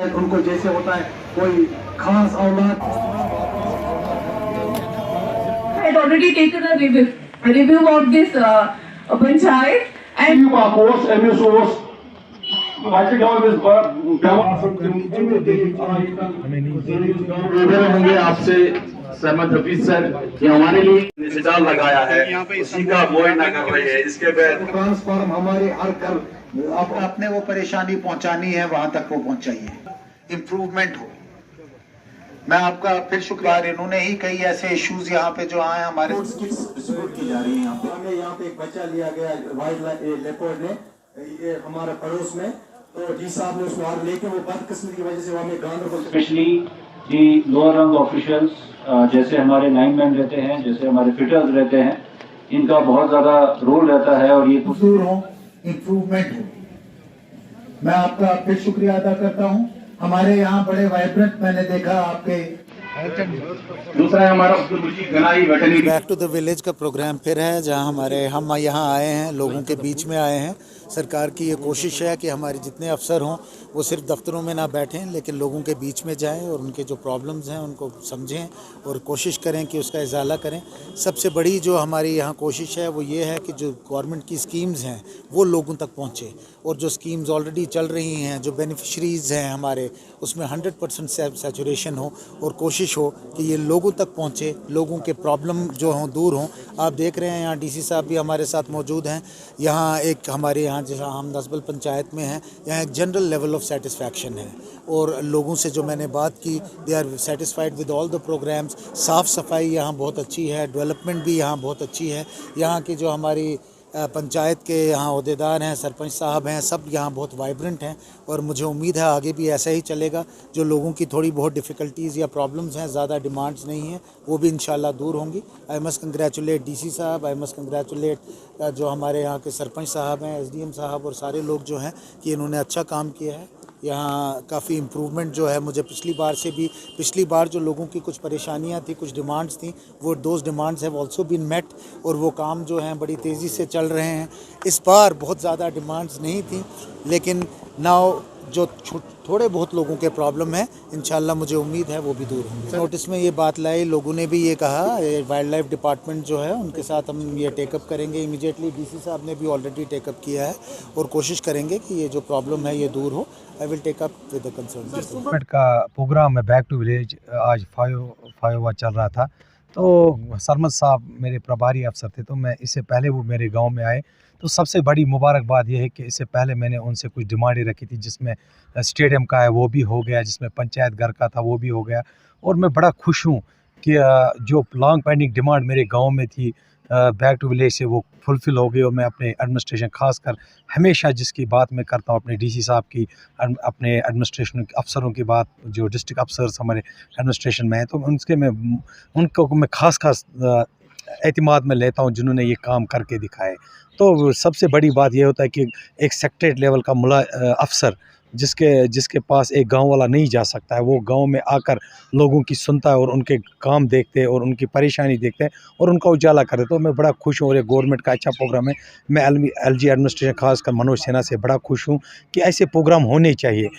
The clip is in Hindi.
उनको जैसे होता है कोई खास औलाद। I had already taken a review of this panchayat and होंगे आपसे सहमत हफीज सर ये हमारे लिए इंतजार लगाया है उसी का मुआयना कर रहे हैं। इसके बाद ट्रांसफार्म हमारे हर घर आपने वो परेशानी पहुंचानी है वहां तक वो पहुंचाइए, इम्प्रूवमेंट हो। मैं आपका फिर शुक्रिया। इन्होंने ही कई ऐसे इश्यूज यहाँ पे जो आए हमारे डिस्ट्रीब्यूट की जा रही है। यहाँ पे हमें यहाँ पे एक बच्चा लिया गया वाइल्ड लेपर्ड ने ये हमारे पड़ोस में, तो डी साहब ने उसको हार लेके वो बदकिस्मती की वजह से वो हमें गांधरबल स्पेशली दी लोअर रंग ऑफिशियल्स जैसे हमारे लाइनमैन रहते हैं, जैसे हमारे फिटर्स रहते हैं, इनका बहुत ज़्यादा रोल रहता है और ये दूर हो, इम्प्रूवमेंट हो। मैं आपका फिर शुक्रिया अदा करता हूँ। हमारे यहाँ बड़े वाइब्रेंट मैंने देखा आपके। दूसरा है हमारा बैक टू द विलेज का प्रोग्राम फिर है, जहां हम यहाँ आए हैं, लोगों के बीच में आए हैं। सरकार की ये कोशिश है कि हमारे जितने अफसर हों वो सिर्फ दफ्तरों में ना बैठें लेकिन लोगों के बीच में जाएं और उनके जो प्रॉब्लम्स हैं उनको समझें और कोशिश करें कि उसका इजाला करें। सबसे बड़ी जो हमारी यहाँ कोशिश है वो ये है कि जो गवर्नमेंट की स्कीम्स हैं वो लोगों तक पहुँचे और जो स्कीम्स ऑलरेडी चल रही हैं, जो बेनिफिशरीज़ हैं हमारे, उसमें 100% सैचुरेशन हो और कोशिश हो कि ये लोगों तक पहुँचे, लोगों के प्रॉब्लम जो हों दूर हों। आप देख रहे हैं यहाँ डीसी साहब भी हमारे साथ मौजूद हैं। यहाँ एक हमारे यहाँ जहाँ हम नस्बल पंचायत में हैं, यहाँ एक जनरल लेवल ऑफ सेटिस्फैक्शन है और लोगों से जो मैंने बात की, they are satisfied with all the programmes. साफ़ सफाई यहाँ बहुत अच्छी है, डेवलपमेंट भी यहाँ बहुत अच्छी है। यहाँ की जो हमारी पंचायत के यहाँ अहदेदार हैं, सरपंच साहब हैं, सब यहाँ बहुत वाइब्रेंट हैं और मुझे उम्मीद है आगे भी ऐसा ही चलेगा। जो लोगों की थोड़ी बहुत डिफ़िकल्टीज़ या प्रॉब्लम्स हैं, ज़्यादा डिमांड्स नहीं हैं, वो भी इंशाल्लाह दूर होंगी। आई मस्ट कंग्रेचुलेट डीसी साहब, आई मस्ट कंग्रेचुलेट जो हमारे यहाँ के सरपंच साहब हैं, एसडीएम साहब और सारे लोग जो हैं कि इन्होंने अच्छा काम किया है। यहाँ काफ़ी इम्प्रूवमेंट जो है मुझे पिछली बार जो लोगों की कुछ परेशानियाँ थी, कुछ डिमांड्स थी, वो those demands have also been met और वो काम जो हैं बड़ी तेज़ी से चल रहे हैं। इस बार बहुत ज़्यादा डिमांड्स नहीं थी लेकिन नाउ जो थोड़े बहुत लोगों के प्रॉब्लम है इंशाल्लाह मुझे उम्मीद है वो भी दूर होंगे। नोटिस में ये बात लाई, लोगों ने भी ये कहा, वाइल्ड लाइफ डिपार्टमेंट जो है उनके साथ हम ये टेकअप करेंगे इमीडिएटली। डीसी साहब ने भी ऑलरेडी टेकअप किया है और कोशिश करेंगे कि ये जो प्रॉब्लम है ये दूर हो। I will take up with the concern. का प्रोग्राम है बैक टू विलेज, आज फायोवा चल रहा था, तो सरमद साहब मेरे प्रभारी अफसर थे, तो मैं इससे पहले वो मेरे गांव में आए। तो सबसे बड़ी मुबारकबाद ये है कि इससे पहले मैंने उनसे कुछ डिमांडें रखी थी, जिसमें स्टेडियम का है वो भी हो गया, जिसमें पंचायत घर का था वो भी हो गया। और मैं बड़ा खुश हूँ कि जो लॉन्ग पेंडिंग डिमांड मेरे गांव में थी बैक टू विलेज से वो फुलफ़िल हो गई। और मैं अपने एडमिनिस्ट्रेशन खासकर हमेशा जिसकी बात मैं करता हूँ अपने डीसी साहब की, अपने एडमिनिस्ट्रेशन अफसरों की बात, जो डिस्ट्रिक्ट अफसर्स हमारे एडमिनिस्ट्रेशन में हैं, तो उनको मैं खास एतमाद में लेता हूँ जिन्होंने ये काम करके दिखाए। तो सबसे बड़ी बात ये होता है कि एक सेक्रेटरीट लेवल का अफसर जिसके पास एक गांव वाला नहीं जा सकता है, वो गांव में आकर लोगों की सुनता है और उनके काम देखते हैं और उनकी परेशानी देखते हैं और उनका उजाला करते। तो मैं बड़ा खुश हूँ और ये गवर्नमेंट का अच्छा प्रोग्राम है। मैं एलजी एडमिनिस्ट्रेशन खासकर मनोज सिन्हा से बड़ा खुश हूँ कि ऐसे प्रोग्राम होने चाहिए।